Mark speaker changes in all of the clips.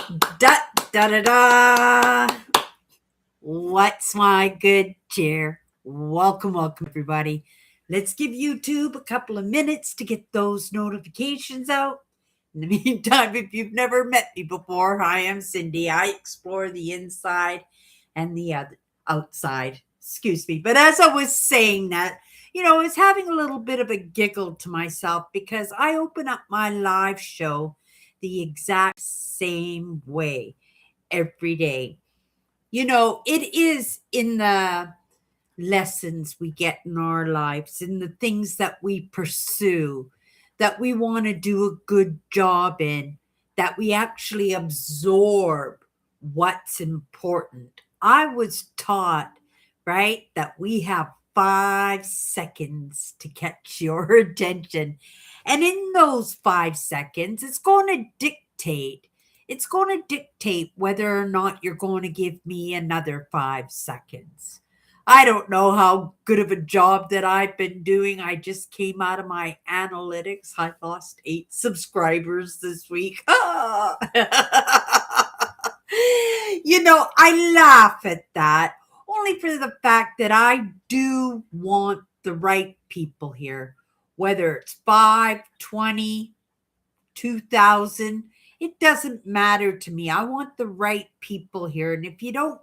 Speaker 1: Da da da da. What's my good cheer? Welcome, everybody. Let's give YouTube a couple of minutes to get those notifications out. In the meantime, if you've never met me before, I am Cindy. I explore the inside and the outside. Excuse me. But as I was saying that, I was having a little bit of a giggle to myself because I open up my live show the exact same way every day. It is in the lessons we get in our lives, in the things that we pursue, that we want to do a good job in, that we actually absorb what's important. I was taught, right, that we have 5 seconds to catch your attention. And in those 5 seconds, it's going to dictate whether or not you're going to give me another 5 seconds. I don't know how good of a job that I've been doing. I just came out of my analytics. I lost 8 subscribers this week. Ah! I laugh at that only for the fact that I do want the right people here, whether it's 5, 20, 2,000. It doesn't matter to me. I want the right people here. And if you don't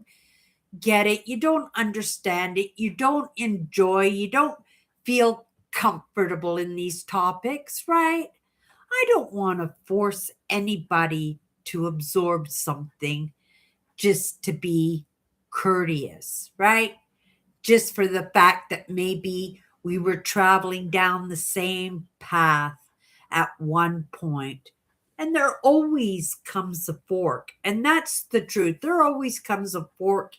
Speaker 1: get it, you don't understand it, you don't enjoy, you don't feel comfortable in these topics, right? I don't want to force anybody to absorb something just to be courteous, right? Just for the fact that maybe we were traveling down the same path at one point. And there always comes a fork. And that's the truth. There always comes a fork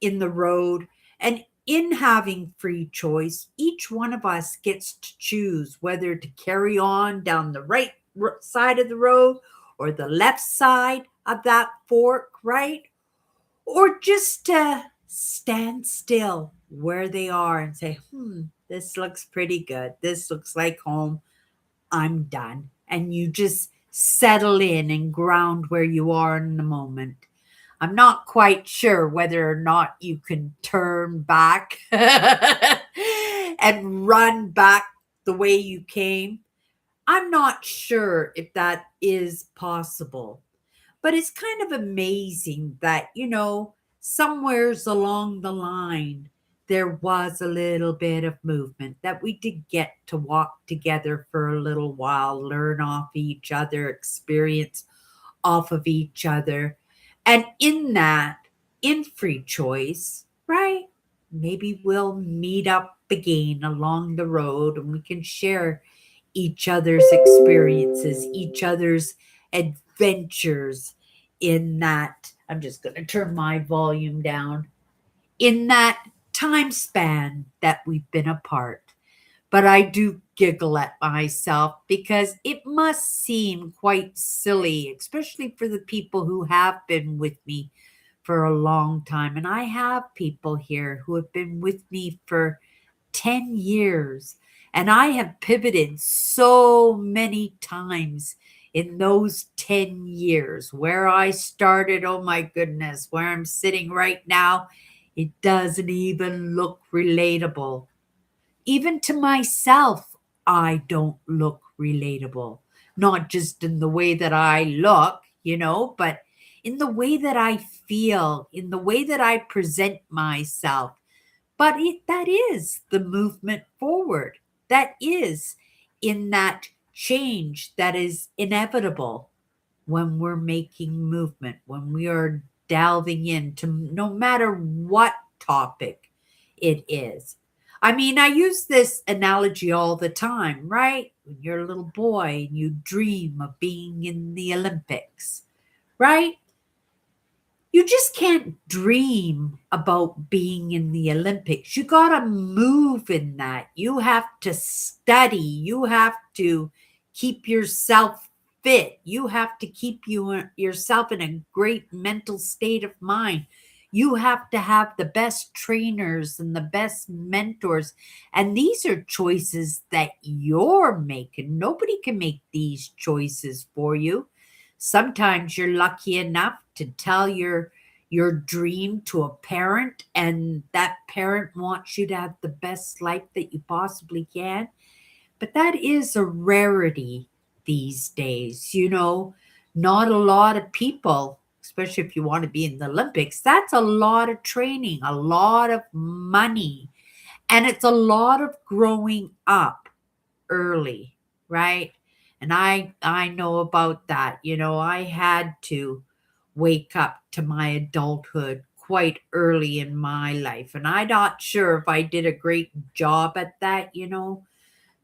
Speaker 1: in the road. And in having free choice, each one of us gets to choose whether to carry on down the right side of the road or the left side of that fork, right? Or just to stand still where they are and say, this looks pretty good. This looks like home. I'm done. And you just settle in and ground where you are in the moment. I'm not quite sure whether or not you can turn back and run back the way you came. I'm not sure if that is possible. But it's kind of amazing that, somewheres along the line, there was a little bit of movement, that we did get to walk together for a little while, learn off each other, experience off of each other. And in that, in free choice, right? Maybe we'll meet up again along the road and we can share each other's experiences, each other's adventures in that. I'm just going to turn my volume down. In that time span that we've been apart. But I do giggle at myself because it must seem quite silly, especially for the people who have been with me for a long time. And I have people here who have been with me for 10 years. And I have pivoted so many times in those 10 years. Where I started, oh my goodness, where I'm sitting right now, it doesn't even look relatable. Even to myself, I don't look relatable. Not just in the way that I look, but in the way that I feel, in the way that I present myself. But that is the movement forward. That is in that change that is inevitable when we're making movement, when we are delving into no matter what topic it is. I mean, I use this analogy all the time, right? When you're a little boy and you dream of being in the Olympics, right? You just can't dream about being in the Olympics. You got to move in that. You have to study. You have to keep yourself fit. You have to keep yourself in a great mental state of mind. You have to have the best trainers and the best mentors. And these are choices that you're making. Nobody can make these choices for you. Sometimes you're lucky enough to tell your dream to a parent, and that parent wants you to have the best life that you possibly can. But that is a rarity these days. Not a lot of people, especially if you want to be in the Olympics, that's a lot of training, a lot of money, and it's a lot of growing up early, right? And I know about that. I had to wake up to my adulthood quite early in my life, and I'm not sure if I did a great job at that.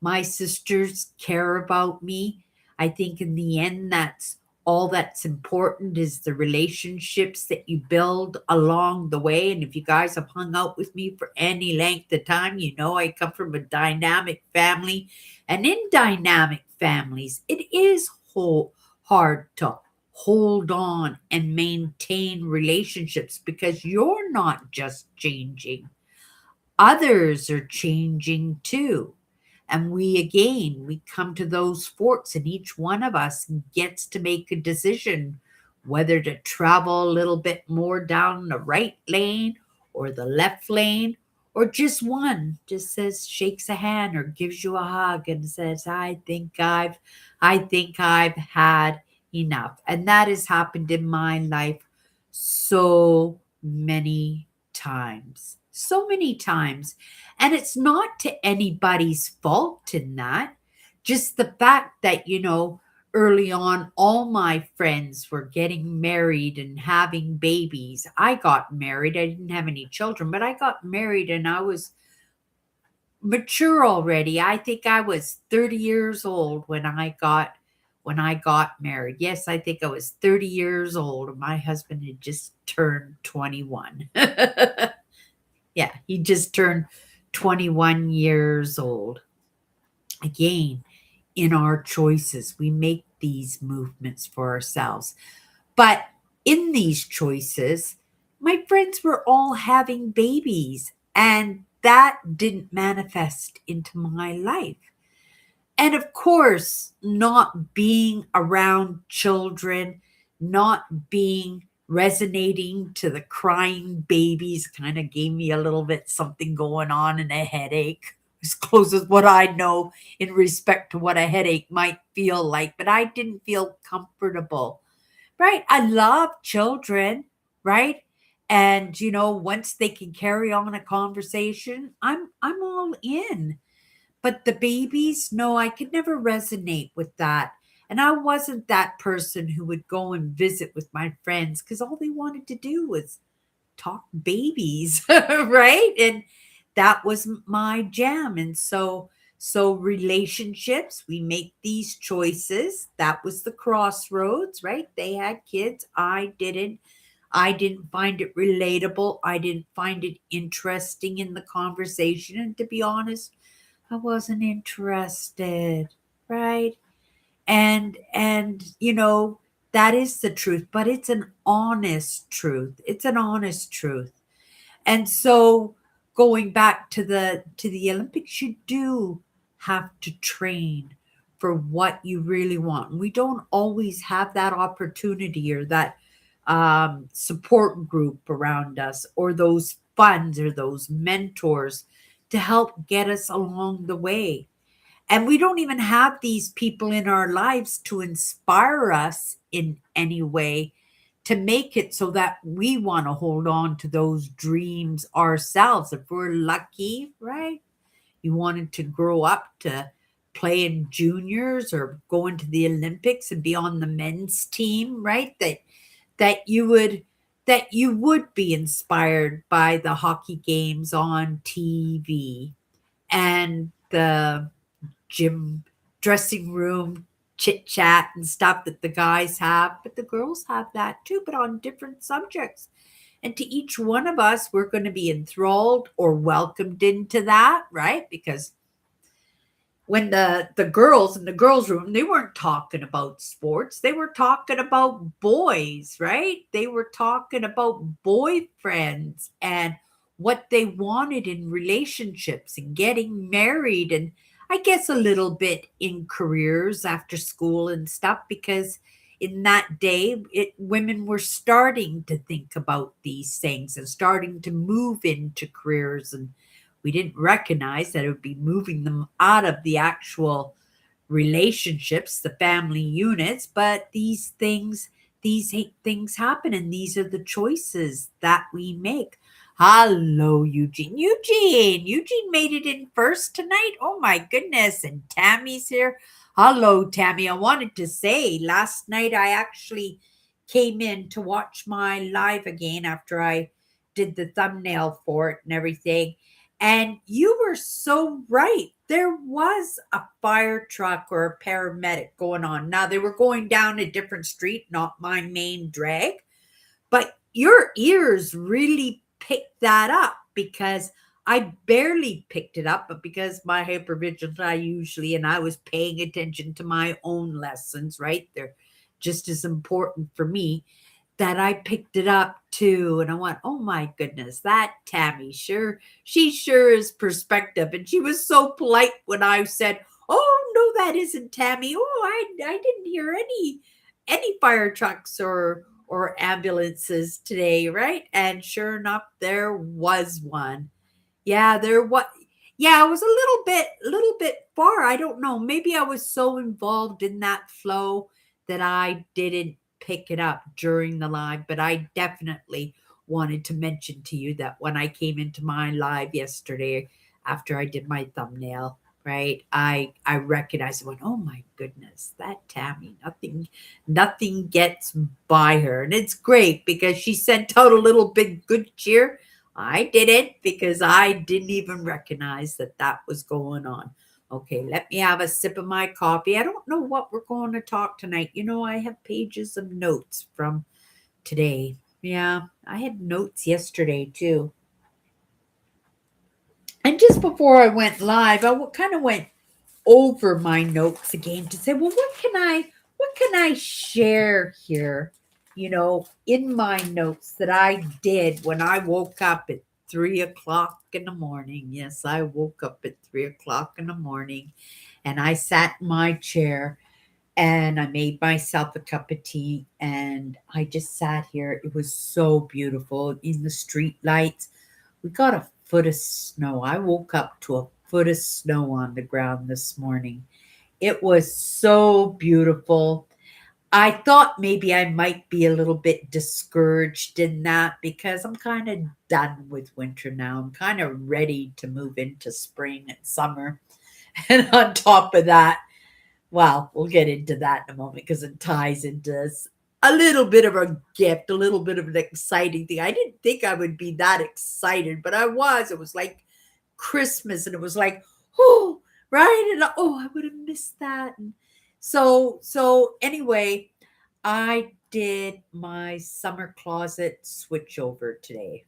Speaker 1: My sisters care about me. I think in the end, that's all that's important is the relationships that you build along the way. And if you guys have hung out with me for any length of time, you know I come from a dynamic family. And in dynamic families, it is hard to hold on and maintain relationships because you're not just changing, others are changing too. And we come to those forks, and each one of us gets to make a decision whether to travel a little bit more down the right lane or the left lane, or just one just says, shakes a hand or gives you a hug and says, I think I've had enough. And that has happened in my life so many times. So many times. And it's not to anybody's fault in that. Just the fact that, early on, all my friends were getting married and having babies. I got married. I didn't have any children, but I got married and I was mature already. I think I was 30 years old when I got married. Yes, I think I was 30 years old and my husband had just turned 21. Yeah, he just turned 21 years old. Again, in our choices, we make these movements for ourselves. But in these choices, my friends were all having babies, and that didn't manifest into my life. And of course, not being around children, not being resonating to the crying babies kind of gave me a little bit something going on and a headache, as close as what I know in respect to what a headache might feel like. But I didn't feel comfortable, right? I love children, right? And once they can carry on a conversation, I'm all in. But the babies, no, I could never resonate with that. And I wasn't that person who would go and visit with my friends because all they wanted to do was talk babies, right? And that was my jam. And so relationships, we make these choices. That was the crossroads, right? They had kids, I didn't. I didn't find it relatable. I didn't find it interesting in the conversation. And to be honest, I wasn't interested, right? And that is the truth, but it's an honest truth. It's an honest truth. And so going back to the Olympics, you do have to train for what you really want. We don't always have that opportunity or that support group around us or those funds or those mentors to help get us along the way. And we don't even have these people in our lives to inspire us in any way to make it so that we want to hold on to those dreams ourselves. If we're lucky, right? You wanted to grow up to play in juniors or go into the Olympics and be on the men's team, right? That you would be inspired by the hockey games on TV and the gym dressing room chit chat and stuff that the guys have, but the girls have that too, but on different subjects. And to each one of us, we're going to be enthralled or welcomed into that, right? Because when the girls in the girls room, they weren't talking about sports, they were talking about boys, right? They were talking about boyfriends and what they wanted in relationships and getting married, and I guess a little bit in careers after school and stuff, because in that day, women were starting to think about these things and starting to move into careers. And we didn't recognize that it would be moving them out of the actual relationships, the family units, but these things happen, and these are the choices that we make. Hello, Eugene. Eugene made it in first tonight. Oh my goodness. And Tammy's here. Hello, Tammy. I wanted to say last night I actually came in to watch my live again after I did the thumbnail for it and everything. And you were so right. There was a fire truck or a paramedic going on. Now, they were going down a different street, not my main drag, but your ears really picked that up because I barely picked it up, but because my hypervigilant, and I was paying attention to my own lessons, right? They're just as important for me that I picked it up too. And I went, oh my goodness, that Tammy, she sure is perspective. And she was so polite when I said, oh no, that isn't Tammy. Oh, I didn't hear any fire trucks or ambulances today, right? And sure enough, there was one. Yeah, there was. Yeah, I was a little bit far. I don't know. Maybe I was so involved in that flow that I didn't pick it up during the live, but I definitely wanted to mention to you that when I came into my live yesterday after I did my thumbnail, right? I recognized it, went, oh my goodness, that Tammy, nothing gets by her. And it's great because she sent out a little bit good cheer. I didn't because I didn't even recognize that that was going on. Okay, let me have a sip of my coffee. I don't know what we're going to talk tonight. I have pages of notes from today. Yeah, I had notes yesterday too. And just before I went live, I kind of went over my notes again to say, well, what can I share here, in my notes that I did when I woke up at 3 o'clock in the morning. Yes, I woke up at 3 o'clock in the morning and I sat in my chair and I made myself a cup of tea and I just sat here. It was so beautiful in the street lights. We got a foot of snow. I woke up to a foot of snow on the ground this morning. It was so beautiful. I thought maybe I might be a little bit discouraged in that because I'm kind of done with winter now. I'm kind of ready to move into spring and summer. And on top of that, well, we'll get into that in a moment because it ties into a little bit of a gift, a little bit of an exciting thing. I didn't think I would be that excited, but I was. It was like Christmas, and it was like, oh, right, and oh, I would have missed that. And so anyway, I did my summer closet switch over today.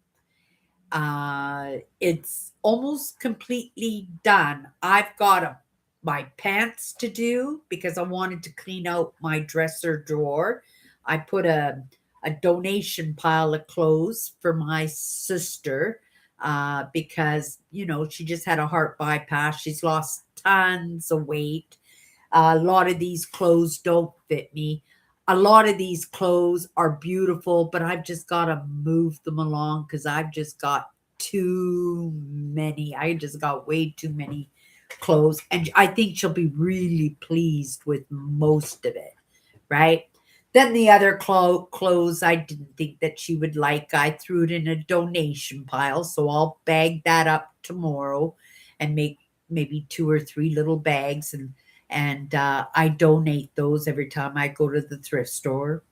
Speaker 1: It's almost completely done. I've got my pants to do because I wanted to clean out my dresser drawer. I put a donation pile of clothes for my sister because, she just had a heart bypass. She's lost tons of weight. A lot of these clothes don't fit me. A lot of these clothes are beautiful, but I've just got to move them along because I've just got too many. I just got way too many clothes. And I think she'll be really pleased with most of it, right? Then the other clothes I didn't think that she would like, I threw it in a donation pile. So I'll bag that up tomorrow and make maybe 2 or 3 little bags and I donate those every time I go to the thrift store.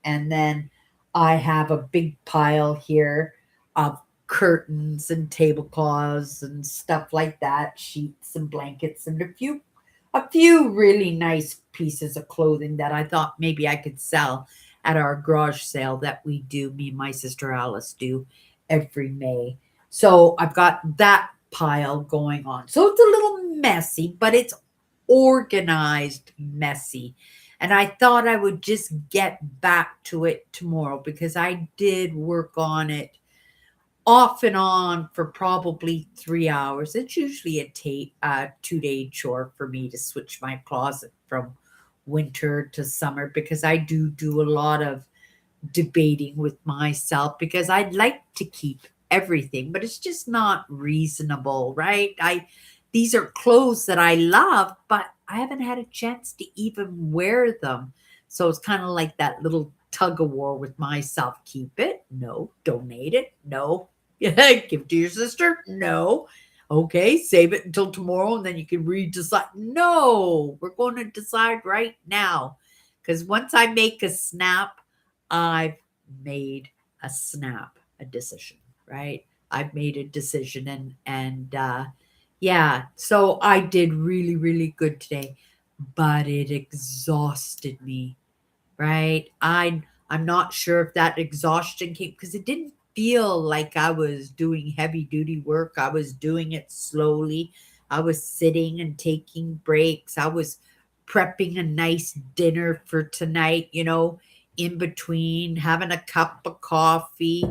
Speaker 1: And then I have a big pile here of curtains and tablecloths and stuff like that, sheets and blankets and a few really nice pieces of clothing that I thought maybe I could sell at our garage sale that we do, me and my sister Alice do every May. So I've got that pile going on. So it's a little messy, but it's organized messy. And I thought I would just get back to it tomorrow because I did work on it off and on for probably 3 hours. It's usually a 2-day chore for me to switch my closet from winter to summer, because I do a lot of debating with myself, because I'd like to keep everything, but it's just not reasonable, right? I These are clothes that I love, but I haven't had a chance to even wear them. So it's kind of like that little tug of war with myself. Keep it? No. Donate it? No. Give it to your sister? No. Okay, save it until tomorrow and then you can decide. No, we're going to decide right now. Because once I make a snap, I've made a decision, right? I've made a decision, and yeah, so I did really, really good today, but it exhausted me, right? I'm not sure if that exhaustion came because it didn't feel like I was doing heavy duty work. I was doing it slowly. I was sitting and taking breaks. I was prepping a nice dinner for tonight, in between having a cup of coffee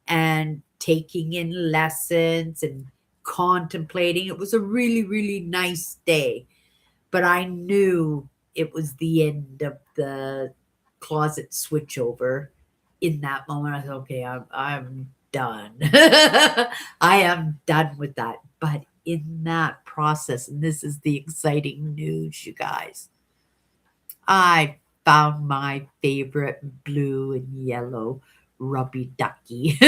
Speaker 1: and taking in lessons and contemplating. It was a really, really nice day, but I knew it was the end of the closet switchover in that moment. I thought, okay, I'm done. I am done with that. But in that process, and this is the exciting news, you guys, I found my favorite blue and yellow rubby ducky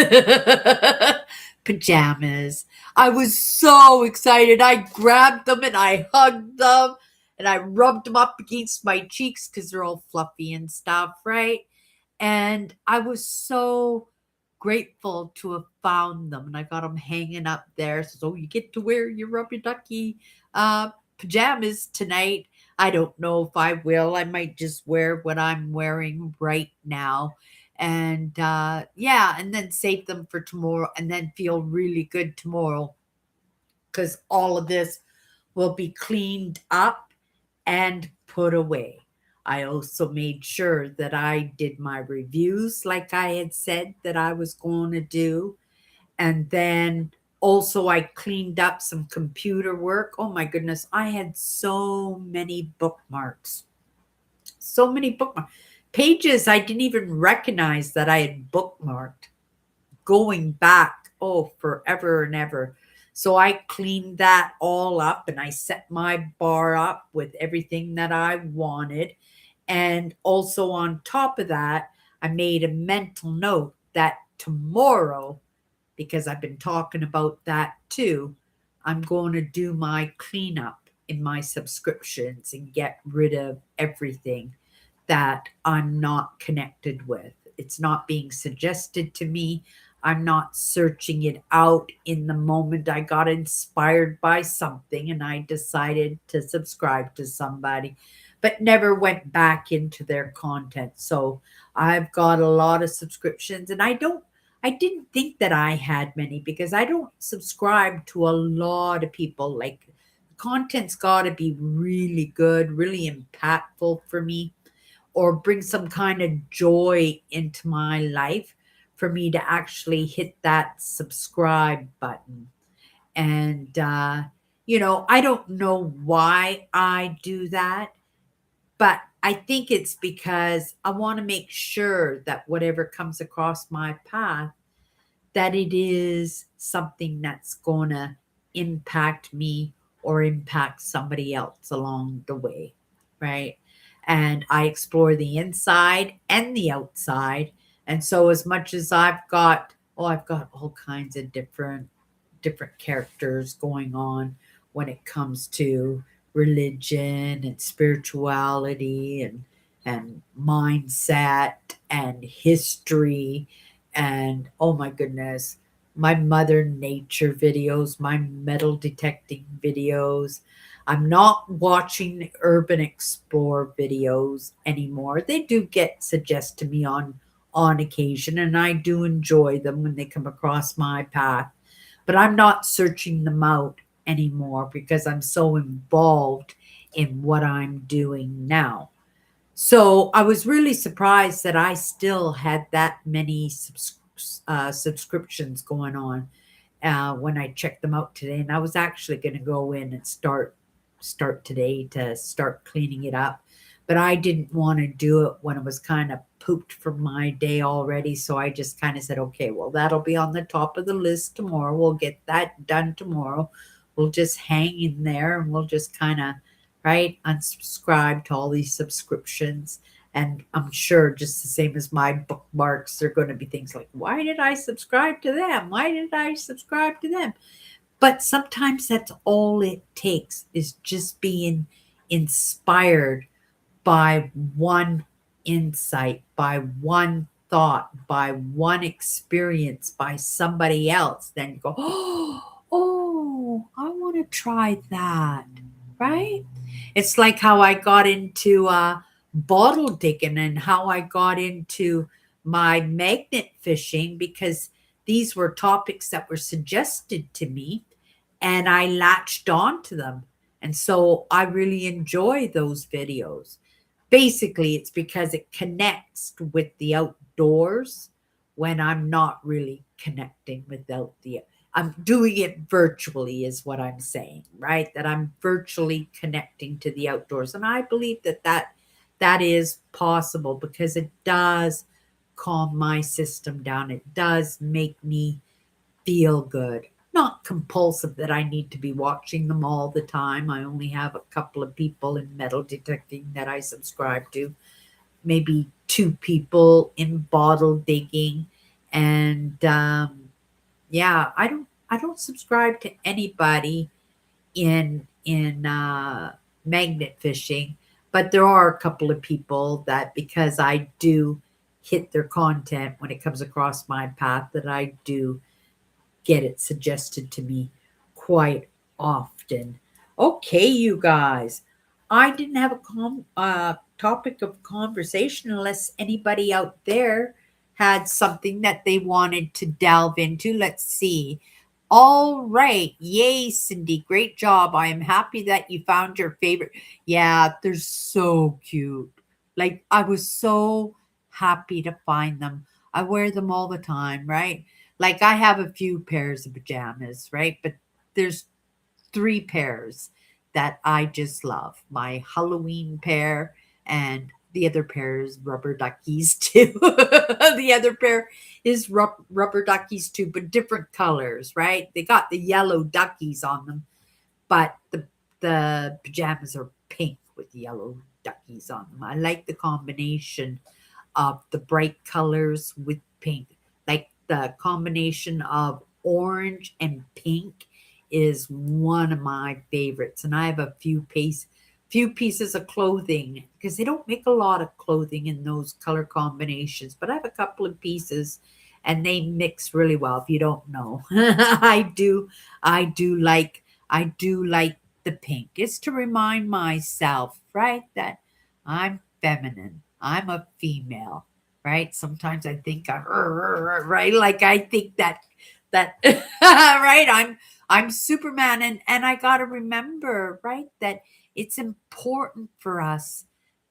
Speaker 1: pajamas. I was so excited. I grabbed them and I hugged them and I rubbed them up against my cheeks because they're all fluffy and stuff, right? And I was so grateful to have found them, and I got them hanging up there. So you get to wear your rubber ducky pajamas tonight. I don't know if I will. I might just wear what I'm wearing right now. And yeah, and then save them for tomorrow and then feel really good tomorrow because all of this will be cleaned up and put away. I also made sure that I did my reviews like I had said that I was going to do. And then also I cleaned up some computer work. Oh my goodness, I had so many bookmarks. So many bookmarks. Pages I didn't even recognize that I had bookmarked going back, oh, forever and ever. So I cleaned that all up and I set my bar up with everything that I wanted. And also on top of that, I made a mental note that tomorrow, because I've been talking about that too, I'm going to do my cleanup in my subscriptions and get rid of everything that I'm not connected with. It's not being suggested to me. I'm not searching it out in the moment I got inspired by something and I decided to subscribe to somebody, but never went back into their content. So I've got a lot of subscriptions and I didn't think that I had many because I don't subscribe to a lot of people. Like, the content's got to be really good, really impactful for me, or bring some kind of joy into my life for me to actually hit that subscribe button. And, I don't know why I do that, but I think it's because I want to make sure that whatever comes across my path, that it is something that's going to impact me or impact somebody else along the way, right? And I explore the inside and the outside. And so as much as I've got all kinds of different characters going on when it comes to religion and spirituality and mindset and history and oh my goodness, my mother nature videos, my metal detecting videos. I'm not watching the urban explore videos anymore. They do get suggested to me on occasion and I do enjoy them when they come across my path, but I'm not searching them out anymore because I'm so involved in what I'm doing now. So I was really surprised that I still had that many subscriptions going on when I checked them out today, and I was actually going to go in and start today to start cleaning it up. but I didn't want to do it when it was kind of pooped from my day already. So I just kind of said, okay, well, that'll be on the top of the list tomorrow. We'll get that done tomorrow. We'll just hang in there and we'll just kind of, right, unsubscribe to all these subscriptions. And I'm sure just the same as my bookmarks, they're going to be things like, why did I subscribe to them? Why did I subscribe to them? But sometimes that's all it takes is just being inspired by one insight, by one thought, by one experience, by somebody else. Then you go, oh, I want to try that, right? It's like how I got into bottle digging and how I got into my magnet fishing because these were topics that were suggested to me and I latched on to them. And so I really enjoy those videos. Basically, it's because it connects with the outdoors when I'm not really connecting without the I'm doing it virtually is what I'm saying, right? That I'm virtually connecting to the outdoors. And I believe that is possible because it does calm my system down. It does make me feel good. Not compulsive that I need to be watching them all the time. I only have a couple of people in metal detecting that I subscribe to, maybe two people in bottle digging, and yeah, I don't subscribe to anybody in magnet fishing, but there are a couple of people that because I do hit their content when it comes across my path that I do get it suggested to me quite often. Okay, you guys, I didn't have a topic of conversation unless anybody out there had something that they wanted to delve into. Let's see. All right. Yay, Cindy. Great job. I am happy that you found your favorite. Yeah, they're so cute. Like, I was so happy to find them. I wear them all the time, right? Like, I have a few pairs of pajamas, right? But there's three pairs that I just love. My Halloween pair and the other pair is rubber duckies too. The other pair is rubber duckies too, but different colors, right? They got the yellow duckies on them, but the pajamas are pink with yellow duckies on them. I like the combination of the bright colors with pink. Like the combination of orange and pink is one of my favorites. And I have a few pieces of clothing because they don't make a lot of clothing in those color combinations, but I have a couple of pieces and they mix really well if you don't know. I do like the pink. It's to remind myself, right, that I'm feminine. I'm a female, right? Sometimes I think I'm right, like I think that right. I'm Superman, and I got to remember, right, that it's important for us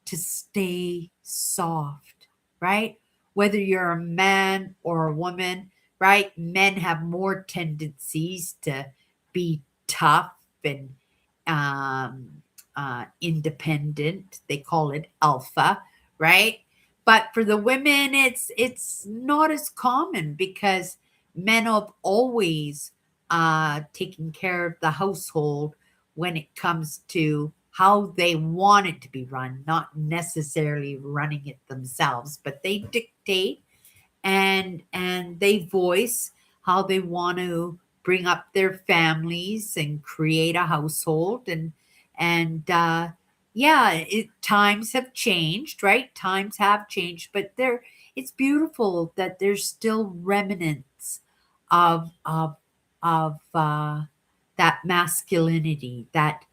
Speaker 1: to stay soft, right? Whether you're a man or a woman, right? Men have more tendencies to be tough and um, independent. They call it alpha, right? But for the women, it's not as common because men have always taken care of the household when it comes to how they want it to be run, not necessarily running it themselves, but they dictate and they voice how they want to bring up their families and create a household and yeah, times have changed, right? Times have changed, but there it's beautiful that there's still remnants of that masculinity, that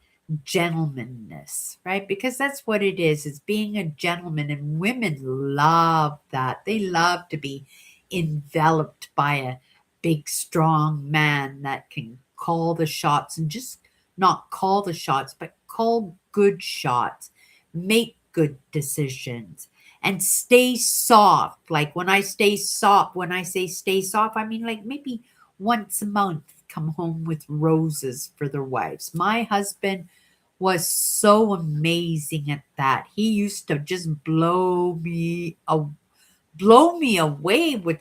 Speaker 1: gentlemanness, right? Because that's what it is being a gentleman, and women love that. They love to be enveloped by a big, strong man that can call the shots and just not call the shots, but call good shots, make good decisions, and stay soft. Like when I say stay soft, I mean like maybe once a month come home with roses for their wives. My husband was so amazing at that. He used to just blow me away with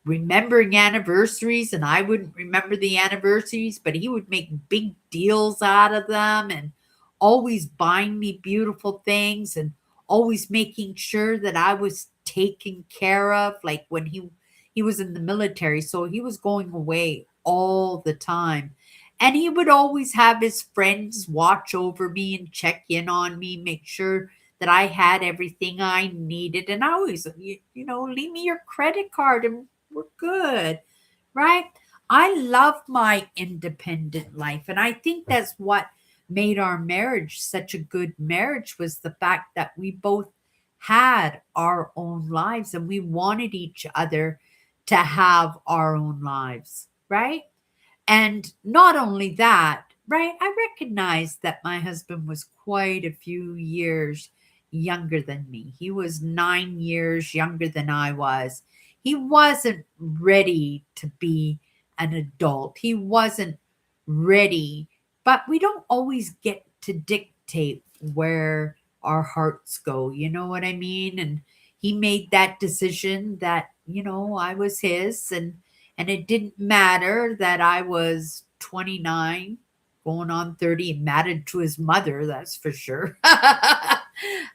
Speaker 1: remembering anniversaries, and I wouldn't remember the anniversaries, but he would make big deals out of them and always buying me beautiful things and always making sure that I was taken care of, like when he was in the military, so he was going away all the time. And he would always have his friends watch over me and check in on me, make sure that I had everything I needed. And I always, leave me your credit card and we're good, right? I love my independent life. And I think that's what made our marriage such a good marriage was the fact that we both had our own lives and we wanted each other to have our own lives, right? And not only that, right? I recognized that my husband was quite a few years younger than me. He was 9 years younger than I was. He wasn't ready to be an adult. He wasn't ready, but we don't always get to dictate where our hearts go. You know what I mean? And he made that decision that, I was his and it didn't matter that I was 29, going on 30. It mattered to his mother, that's for sure. I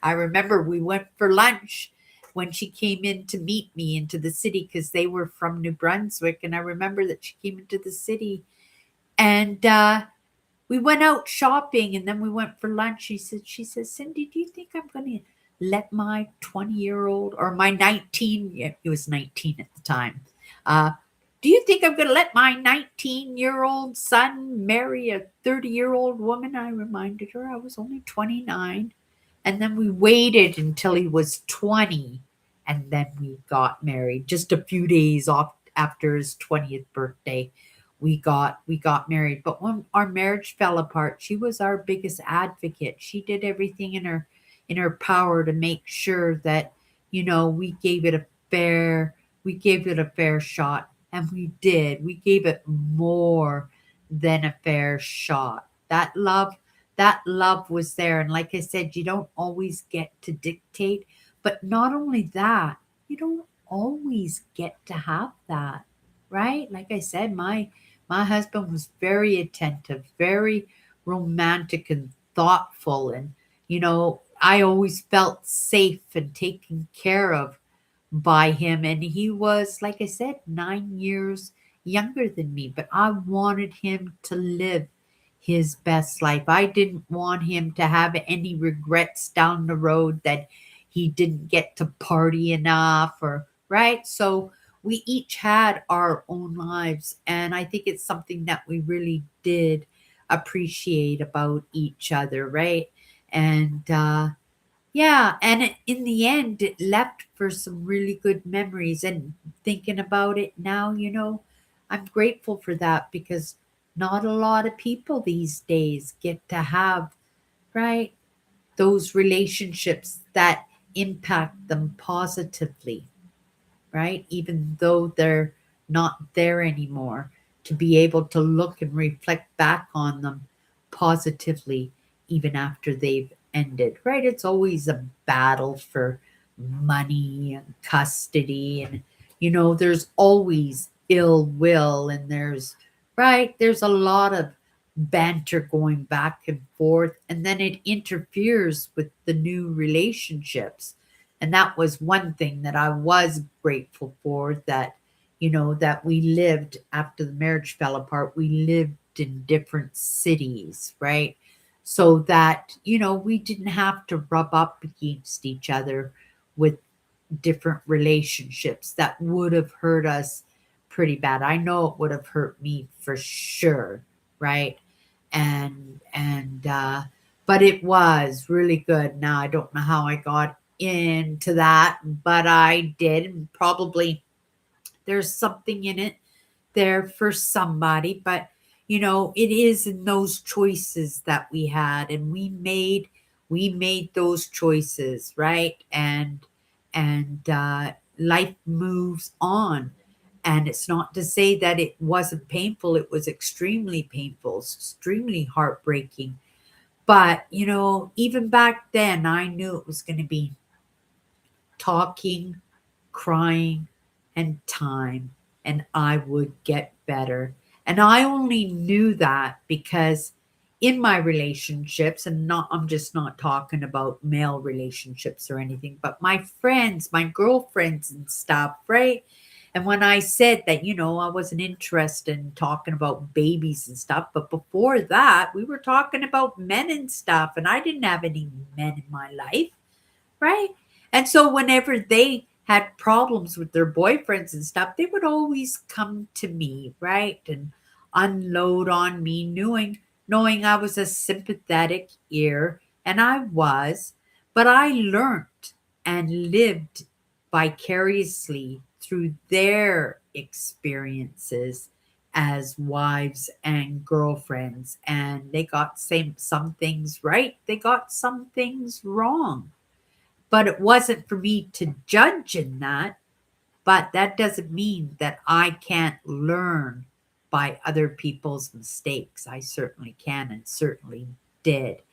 Speaker 1: remember we went for lunch when she came in to meet me into the city because they were from New Brunswick. And I remember that she came into the city and we went out shopping and then we went for lunch. She says, Cindy, do you think I'm going to let my 20-year-old or my 19, yeah, he was 19 at the time, uh, do you think I'm going to let my 19-year-old son marry a 30-year-old woman? I reminded her I was only 29. And then we waited until he was 20 and then we got married. Just a few days off after his 20th birthday, we got married. But when our marriage fell apart, she was our biggest advocate. She did everything in her power to make sure that, we gave it a fair shot. And we did. We gave it more than a fair shot. That love was there. And like I said, you don't always get to dictate. But not only that, you don't always get to have that, right? Like I said, my husband was very attentive, very romantic and thoughtful. And, I always felt safe and taken care of by him. And he was, like I said, 9 years younger than me, but I wanted him to live his best life. I didn't want him to have any regrets down the road that he didn't get to party enough or, right? So we each had our own lives. And I think it's something that we really did appreciate about each other, right? And, yeah, and in the end, it left for some really good memories. And thinking about it now, I'm grateful for that because not a lot of people these days get to have, right, those relationships that impact them positively, right? Even though they're not there anymore, to be able to look and reflect back on them positively, even after they've ended, right? It's always a battle for money and custody, and there's always ill will, and there's a lot of banter going back and forth, and then it interferes with the new relationships. And that was one thing that I was grateful for, that that we lived after the marriage fell apart, we lived in different cities, right? So that we didn't have to rub up against each other with different relationships that would have hurt us pretty bad. I know it would have hurt me for sure, right? And but it was really good. Now I don't know how I got into that, but I did. And probably there's something in it there for somebody, but it is in those choices that we had, and we made those choices, right? And life moves on. And it's not to say that it wasn't painful. It was extremely painful, extremely heartbreaking. But, even back then, I knew it was going to be talking, crying, and time, and I would get better. And I only knew that because in my relationships, and not I'm just not talking about male relationships or anything, but my friends, my girlfriends and stuff, right? And when I said that, I wasn't interested in talking about babies and stuff, but before that, we were talking about men and stuff, and I didn't have any men in my life, right? And so whenever they had problems with their boyfriends and stuff, they would always come to me, right? And unload on me, knowing I was a sympathetic ear, and I was, but I learned and lived vicariously through their experiences as wives and girlfriends, and they got some things right, they got some things wrong, but it wasn't for me to judge in that. But that doesn't mean that I can't learn by other people's mistakes. I certainly can and certainly did.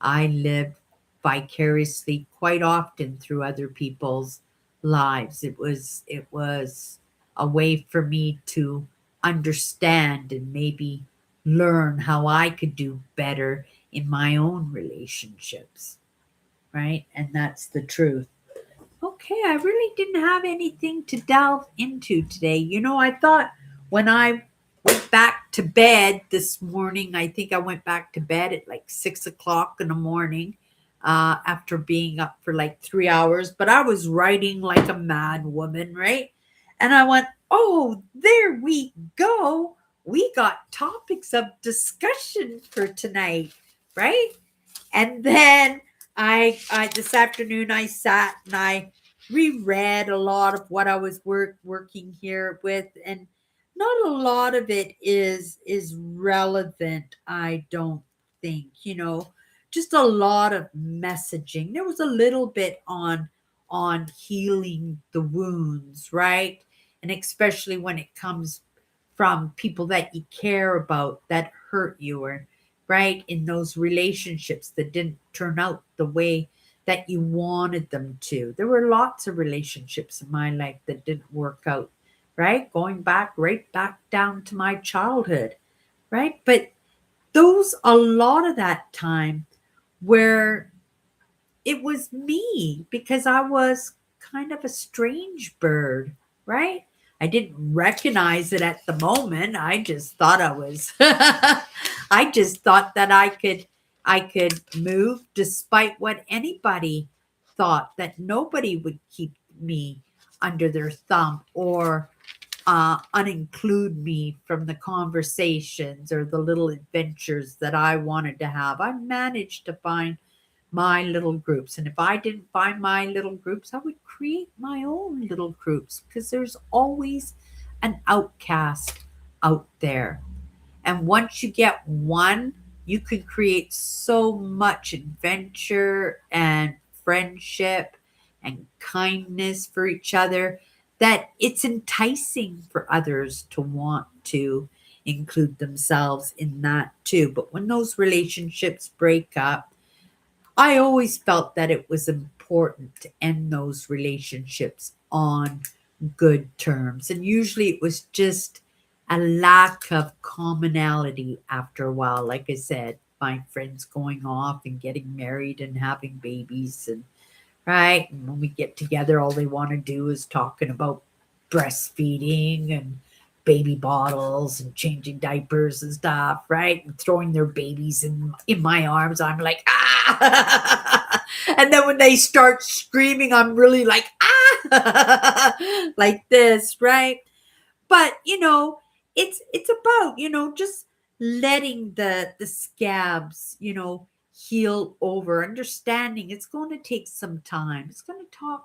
Speaker 1: I lived vicariously quite often through other people's lives. It was a way for me to understand and maybe learn how I could do better in my own relationships, right? And that's the truth. Okay, I really didn't have anything to delve into today. I thought when I went back to bed this morning, I think I went back to bed at like 6 o'clock in the morning after being up for like 3 hours, but I was writing like a mad woman, right? And I went, oh, there we go. We got topics of discussion for tonight, right? And then I this afternoon I sat and I reread a lot of what I was working here with, and not a lot of it is relevant, I don't think. Just a lot of messaging. There was a little bit on healing the wounds, right? And especially when it comes from people that you care about that hurt you, or right, in those relationships that didn't turn out the way that you wanted them to. There were lots of relationships in my life that didn't work out, right? Going back right back down to my childhood, right? But those a lot of that time where it was me because I was kind of a strange bird, right? I didn't recognize it at the moment. I just thought I was I just thought that I could move despite what anybody thought, that nobody would keep me under their thumb or uninclude me from the conversations or the little adventures that I wanted to have. I managed to find my little groups. And if I didn't find my little groups, I would create my own little groups because there's always an outcast out there. And once you get one, you can create so much adventure and friendship and kindness for each other that it's enticing for others to want to include themselves in that too. But when those relationships break up, I always felt that it was important to end those relationships on good terms. And usually it was just a lack of commonality after a while. Like I said, my friends going off and getting married and having babies, and right. And when we get together, all they want to do is talking about breastfeeding and baby bottles and changing diapers and stuff, right? And throwing their babies in my arms. I'm like, ah. And then when they start screaming, I'm really like, ah, like this, right? But it's about just letting the scabs heal over, understanding it's going to take some time, it's going to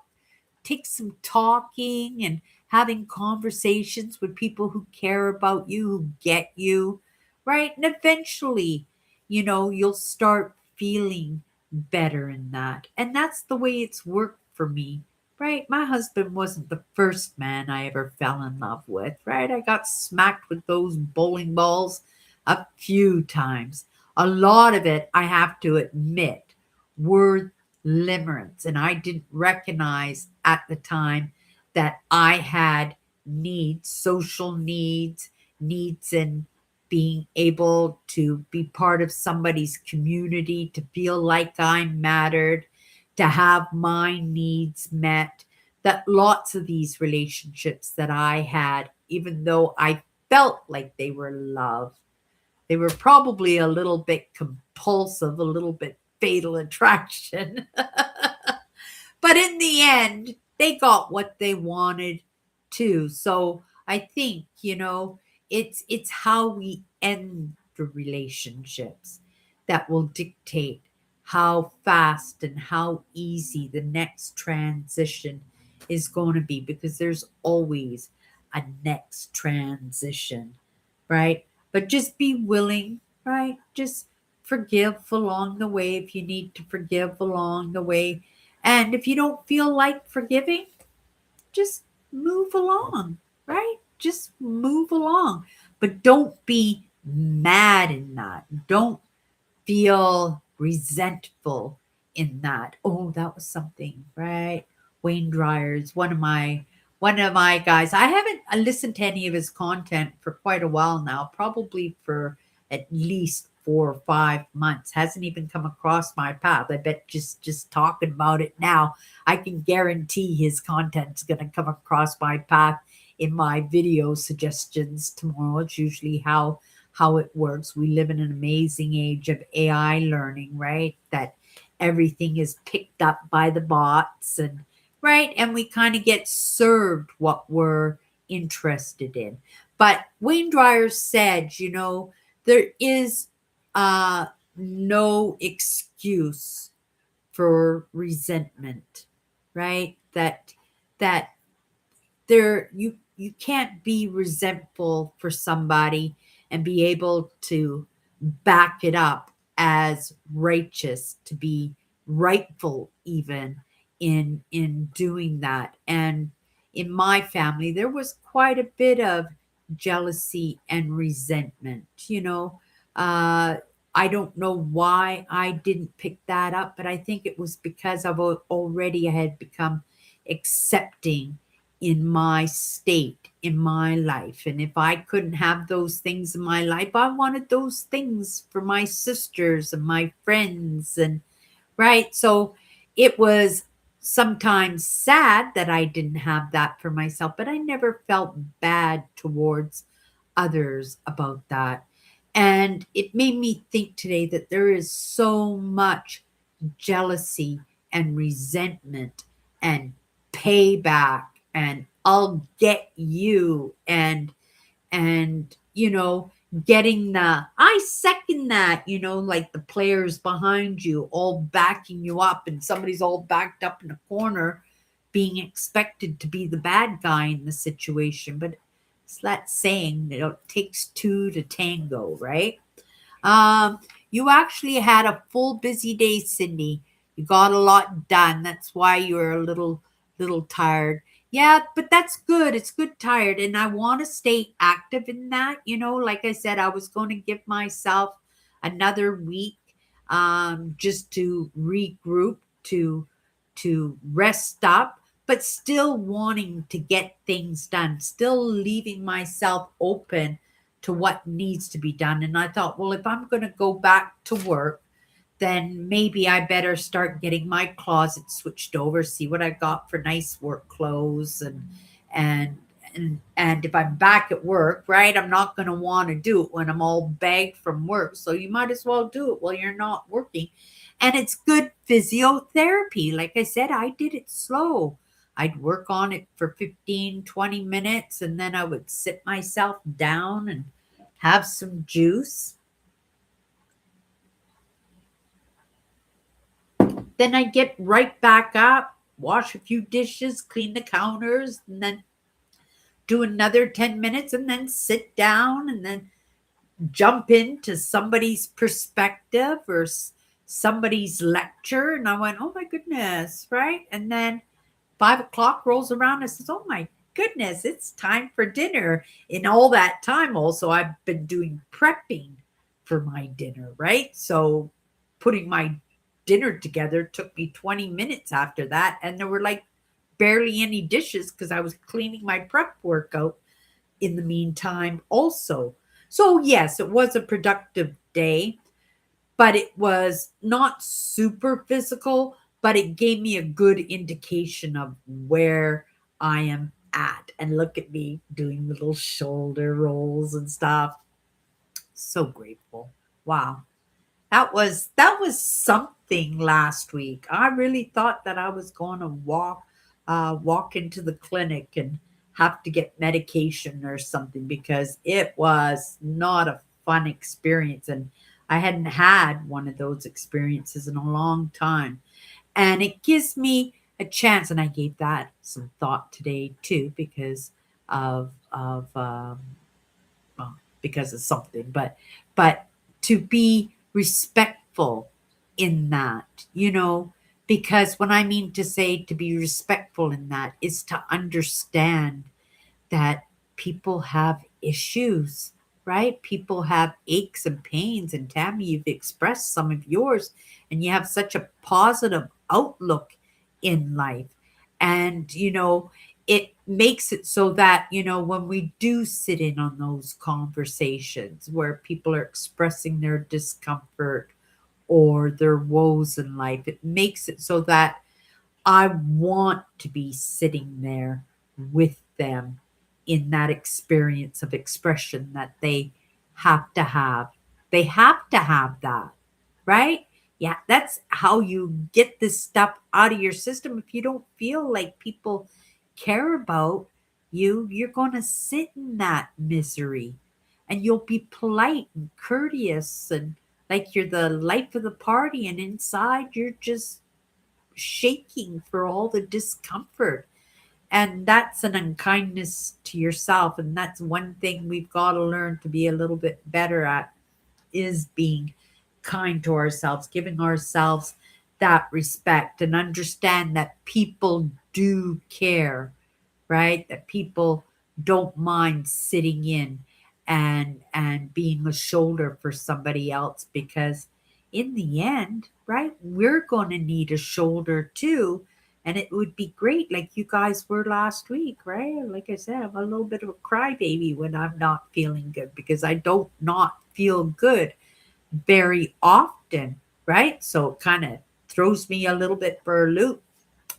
Speaker 1: take some talking and having conversations with people who care about you, who get you, right? And eventually, you'll start feeling better in that. And that's the way it's worked for me, right? My husband wasn't the first man I ever fell in love with, right? I got smacked with those bowling balls a few times. a lot of it, I have to admit, were limerence. And I didn't recognize at the time that I had needs, social needs, needs in being able to be part of somebody's community, to feel like I mattered, to have my needs met. That lots of these relationships that I had, even though I felt like they were love, they were probably a little bit compulsive, a little bit fatal attraction. But in the end, they got what they wanted too. So I think, it's how we end the relationships that will dictate how fast and how easy the next transition is going to be, because there's always a next transition, right? But just be willing, right? Just forgive along the way if you need to forgive along the way. And if you don't feel like forgiving, just move along, right? Just move along. But don't be mad in that. Don't feel resentful in that. Oh, that was something, right? Wayne Dryer's one of my guys. I haven't listened to any of his content for quite a while now, probably for at least 4 or 5 months. Hasn't even come across my path. I bet just talking about it now, I can guarantee his content's gonna come across my path in my video suggestions tomorrow. It's usually how it works. We live in an amazing age of AI learning, right? That everything is picked up by the bots, and right, and we kind of get served what we're interested in. But Wayne Dyer said, there is uh no excuse for resentment, right? That you can't be resentful for somebody and be able to back it up as righteous, to be rightful even in doing that. And in my family there was quite a bit of jealousy and resentment, uh I don't know why I didn't pick that up, but I think it was because already I had become accepting in my state, in my life. And if I couldn't have those things in my life, I wanted those things for my sisters and my friends. And right. So it was sometimes sad that I didn't have that for myself, but I never felt bad towards others about that. And it made me think today that there is so much jealousy and resentment and payback and I'll get you and getting the I second that, like the players behind you all backing you up and somebody's all backed up in a corner being expected to be the bad guy in the situation. But it's that saying, it takes two to tango, right? Um, you actually had a full busy day, Sydney. You got a lot done. That's why you're a little tired. Yeah, but that's good. It's good tired. And I want to stay active in that. Like I said, I was going to give myself another week just to regroup, to rest up, but still wanting to get things done, still leaving myself open to what needs to be done. And I thought, well, if I'm going to go back to work, then maybe I better start getting my closet switched over, see what I got for nice work clothes and and if I'm back at work, right, I'm not going to want to do it when I'm all bagged from work. So you might as well do it while you're not working. And it's good physiotherapy. Like I said, I did it slow. I'd work on it for 15, 20 minutes, and then I would sit myself down and have some juice. Then I get right back up, wash a few dishes, clean the counters, and then do another 10 minutes and then sit down and then jump into somebody's perspective or somebody's lecture. And I went, oh my goodness, right? And then 5 o'clock rolls around and says, oh my goodness, it's time for dinner. In all that time, also, I've been doing prepping for my dinner, right? So putting my dinner together took me 20 minutes after that. And there were like barely any dishes because I was cleaning my prep workout in the meantime, also. So, yes, it was a productive day, but it was not super physical, but it gave me a good indication of where I am at. And look at me doing little shoulder rolls and stuff. So grateful. Wow. That was something last week. I really thought that I was going to walk into the clinic and have to get medication or something because it was not a fun experience, and I hadn't had one of those experiences in a long time. And it gives me a chance, and I gave that some thought today too of well, because of something, but to be respectful in that, because when I mean to say to be respectful in that is to understand that people have issues, right? People have aches and pains. And Tammy, you've expressed some of yours, and you have such a positive outlook in life. And, it makes it so that, when we do sit in on those conversations where people are expressing their discomfort or their woes in life, it makes it so that I want to be sitting there with them in that experience of expression that they have to have. They have to have that, right? Yeah, that's how you get this stuff out of your system. If you don't feel like people care about you, you're going to sit in that misery, and you'll be polite and courteous and like you're the life of the party, and inside you're just shaking for all the discomfort. And that's an unkindness to yourself. And that's one thing we've got to learn to be a little bit better at, is being kind to ourselves, giving ourselves that respect, and understand that people do care, right? That people don't mind sitting in and being a shoulder for somebody else, because in the end, right, we're going to need a shoulder too. And it would be great, like you guys were last week, right? Like I said, I'm a little bit of a crybaby when I'm not feeling good, because I don't not feel good very often, right? So it kind of throws me a little bit for a loop,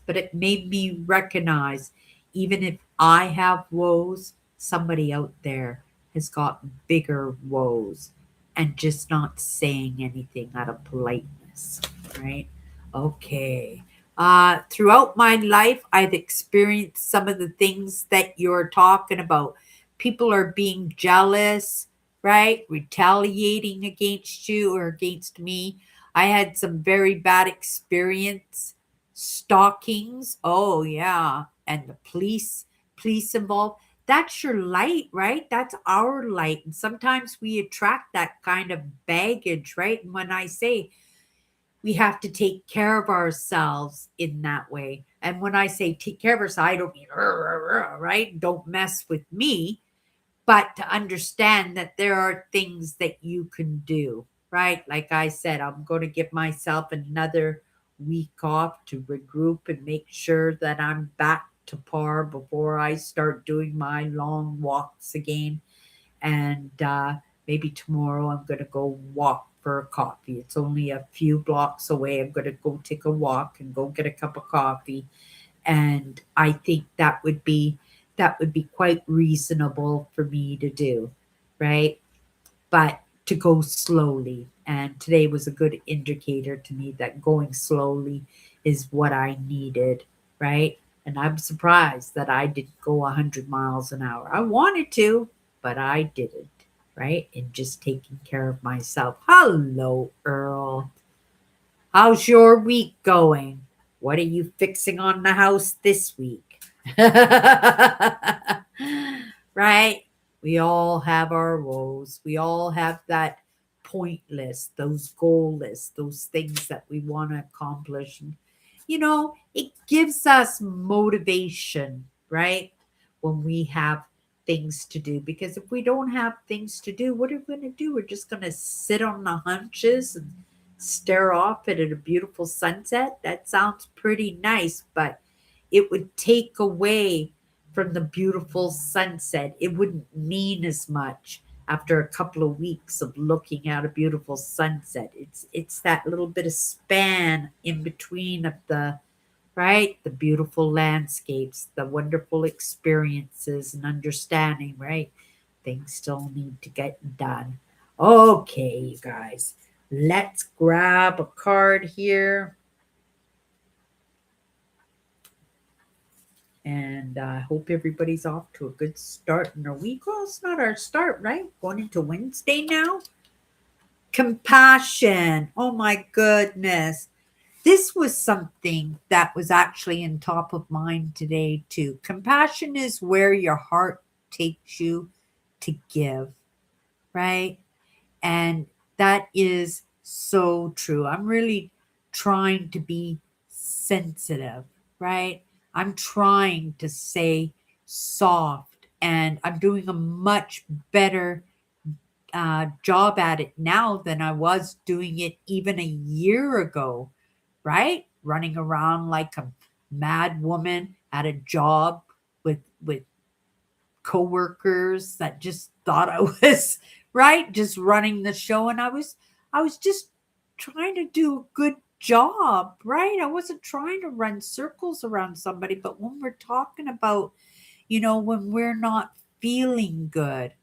Speaker 1: but it made me recognize, even if I have woes, somebody out there has got bigger woes, and just not saying anything out of politeness, right? Okay. Throughout my life, I've experienced some of the things that you're talking about. People are being jealous, right? Retaliating against you or against me. I had some very bad experience stalkings. Oh yeah, and the police involved. That's your light, right? That's our light. And sometimes we attract that kind of baggage, right? And when I say we have to take care of ourselves in that way, and when I say take care of ourselves, I don't mean right? Don't mess with me, but to understand that there are things that you can do, right? Like I said, I'm going to give myself another week off to regroup and make sure that I'm back to par before I start doing my long walks again. And maybe tomorrow I'm going to go walk for a coffee. It's only a few blocks away. I'm going to go take a walk and go get a cup of coffee, and I think that would be quite reasonable for me to do, right? But to go slowly. And today was a good indicator to me that going slowly is what I needed, right? And I'm surprised that I didn't go 100 miles an hour. I wanted to, but I didn't, right? And just taking care of myself. Hello, Earl. How's your week going? What are you fixing on the house this week? Right? We all have our woes. We all have that point list, those goal lists, those things that we want to accomplish. And, it gives us motivation, right? When we have things to do, because if we don't have things to do, what are we going to do? We're just going to sit on the hunches and stare off at a beautiful sunset. That sounds pretty nice, but it would take away from the beautiful sunset. It wouldn't mean as much after a couple of weeks of looking at a beautiful sunset. It's that little bit of span in between of the, right? The beautiful landscapes, the wonderful experiences and understanding, right? Things still need to get done. Okay, you guys, let's grab a card here. And I hope everybody's off to a good start in their week. Well, it's not our start, right? Going into Wednesday now. Compassion. Oh my goodness. This was something that was actually in top of mind today, too. Compassion is where your heart takes you to give, right? And that is so true. I'm really trying to be sensitive, right? I'm trying to say soft, and I'm doing a much better job at it now than I was doing it even a year ago, right? Running around like a mad woman at a job with coworkers that just thought I was right, just running the show, and I was just trying to do a good job, right? I wasn't trying to run circles around somebody, but when we're talking about, when we're not feeling good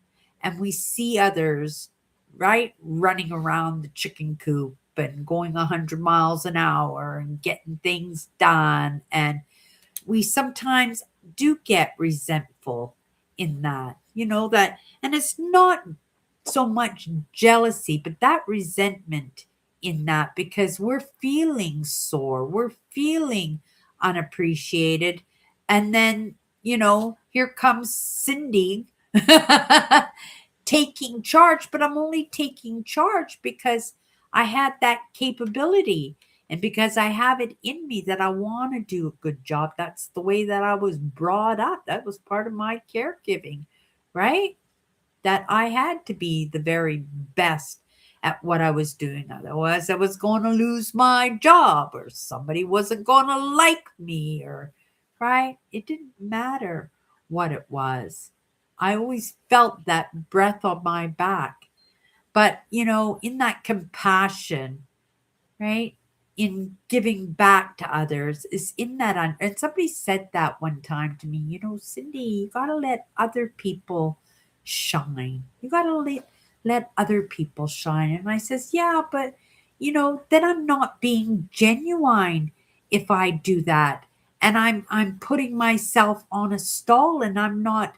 Speaker 1: and we see others, right, running around the chicken coop and going 100 miles an hour and getting things done, and we sometimes do get resentful in that, that, and it's not so much jealousy, but that resentment in that, because we're feeling sore, we're feeling unappreciated. And then, here comes Cindy taking charge, but I'm only taking charge because I had that capability and because I have it in me that I want to do a good job. That's the way that I was brought up. That was part of my caregiving, right? That I had to be the very best at what I was doing. Otherwise, I was going to lose my job or somebody wasn't going to like me, or, right? It didn't matter what it was. I always felt that breath on my back. But, in that compassion, right? In giving back to others is in that. And somebody said that one time to me, Cindy, you got to let other people shine. You got to let other people shine. And I says, yeah, but, then I'm not being genuine if I do that. And I'm putting myself on a stall and I'm not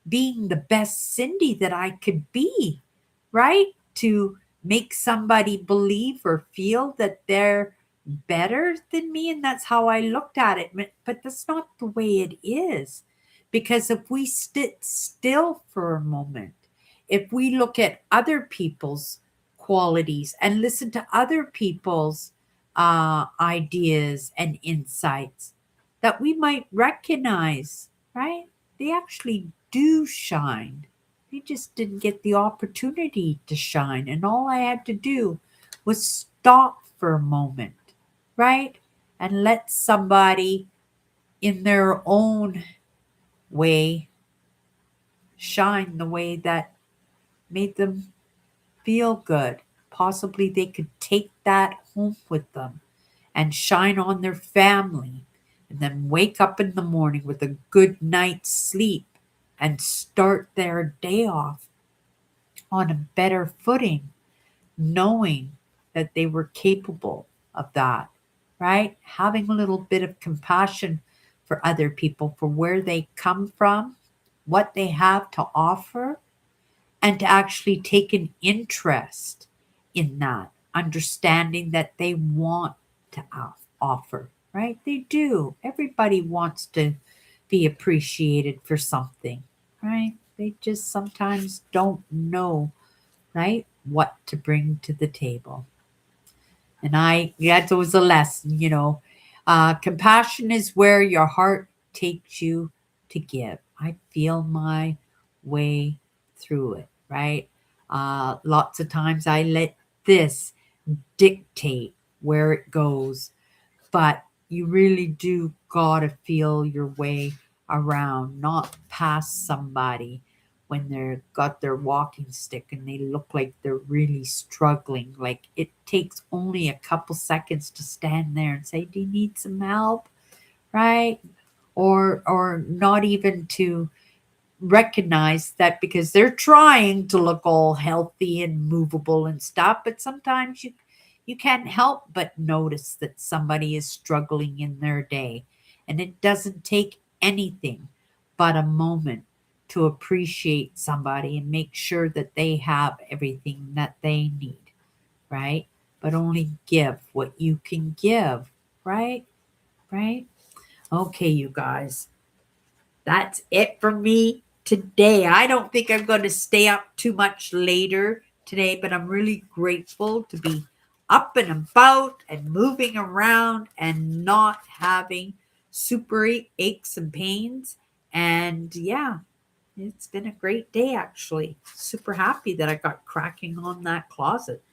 Speaker 1: being the best Cindy that I could be, right? To make somebody believe or feel that they're better than me. And that's how I looked at it. But that's not the way it is. Because if we sit still for a moment, if we look at other people's qualities and listen to other people's ideas and insights, that we might recognize, right? They actually do shine. They just didn't get the opportunity to shine. And all I had to do was stop for a moment, right? And let somebody in their own way shine the way that made them feel good. Possibly they could take that home with them and shine on their family and then wake up in the morning with a good night's sleep and start their day off on a better footing, knowing that they were capable of that, right? Having a little bit of compassion for other people, for where they come from, what they have to offer, and to actually take an interest in that, understanding that they want to offer, right? They do. Everybody wants to be appreciated for something, right? They just sometimes don't know, right, what to bring to the table. And that was a lesson, compassion is where your heart takes you to give. I feel my way through it, right? Lots of times I let this dictate where it goes, but you really do gotta feel your way around, not past somebody when they're got their walking stick and they look like they're really struggling. Like it takes only a couple seconds to stand there and say, "Do you need some help?" Right? Or not even to recognize that because they're trying to look all healthy and movable and stuff, but sometimes you can't help but notice that somebody is struggling in their day, and it doesn't take anything but a moment to appreciate somebody and make sure that they have everything that they need, right? But only give what you can give, right? Right? Okay, you guys, that's it for me today. I don't think I'm going to stay up too much later today, but I'm really grateful to be up and about and moving around and not having super aches and pains. And yeah, it's been a great day actually. Super happy that I got cracking on that closet,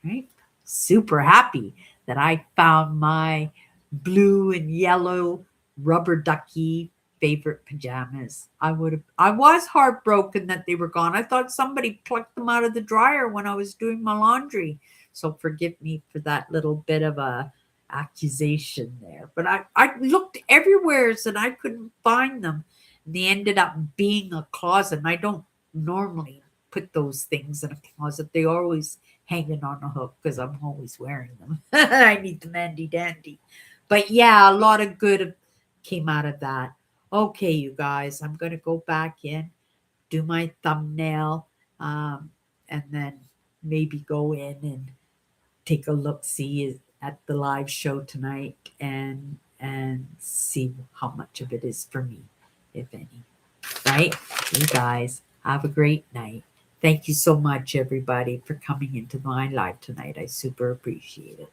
Speaker 1: right? Super happy that I found my blue and yellow rubber ducky favorite pajamas. I was heartbroken that they were gone. I thought somebody plucked them out of the dryer when I was doing my laundry. So forgive me for that little bit of a accusation there. But I looked everywhere and I couldn't find them. And they ended up being a closet. And I don't normally put those things in a closet. They always hanging on a hook because I'm always wearing them. I need them handy dandy. But yeah, a lot of good came out of that. Okay, you guys, I'm going to go back in, do my thumbnail, and then maybe go in and take a look, see at the live show tonight, and see how much of it is for me, if any. Right? You guys have a great night. Thank you so much, everybody, for coming into my live tonight. I super appreciate it.